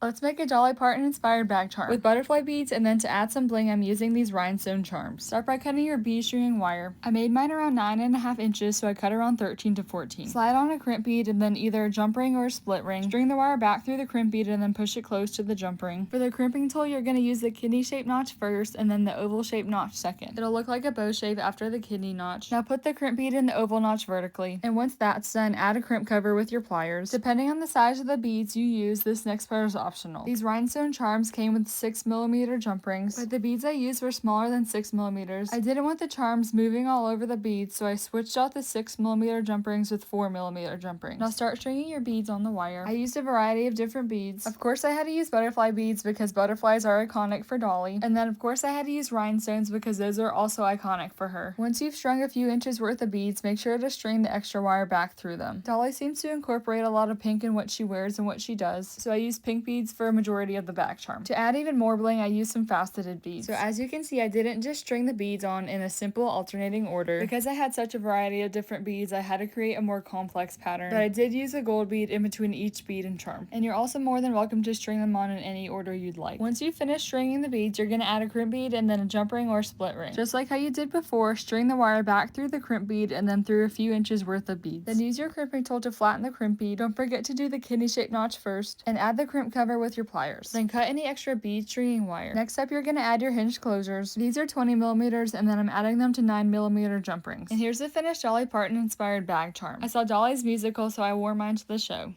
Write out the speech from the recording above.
Let's make a Dolly Parton inspired bag charm with butterfly beads, and then to add some bling I'm using these rhinestone charms. Start by cutting your bead string wire. I made mine around 9.5 inches, so I cut around 13 to 14. Slide on a crimp bead and then either a jump ring or a split ring. String the wire back through the crimp bead and then push it close to the jump ring. For the crimping tool, you're going to use the kidney shaped notch first and then the oval shaped notch second. It'll look like a bow shape after the kidney notch. Now put the crimp bead in the oval notch vertically, and once that's done, add a crimp cover with your pliers. Depending on the size of the beads you use, this next part is optional. These rhinestone charms came with 6mm jump rings, but the beads I used were smaller than 6mm. I didn't want the charms moving all over the beads, so I switched out the 6mm jump rings with 4mm jump rings. Now start stringing your beads on the wire. I used a variety of different beads. Of course I had to use butterfly beads because butterflies are iconic for Dolly, and then of course I had to use rhinestones because those are also iconic for her. Once you've strung a few inches worth of beads, make sure to string the extra wire back through them. Dolly seems to incorporate a lot of pink in what she wears and what she does, so I used pink beads for a majority of the back charm. To add even more bling, I used some faceted beads. So as you can see, I didn't just string the beads on in a simple alternating order. Because I had such a variety of different beads, I had to create a more complex pattern, but I did use a gold bead in between each bead and charm. And you're also more than welcome to string them on in any order you'd like. Once you finish stringing the beads, you're going to add a crimp bead and then a jump ring or split ring. Just like how you did before, string the wire back through the crimp bead and then through a few inches worth of beads. Then use your crimping tool to flatten the crimp bead. Don't forget to do the kidney shaped notch first, and add the crimp cover with your pliers. Then cut any extra bead stringing wire. Next up, you're going to add your hinge closures. These are 20mm, and then I'm adding them to 9mm jump rings. And here's the finished Dolly Parton inspired bag charm. I saw Dolly's musical, so I wore mine to the show.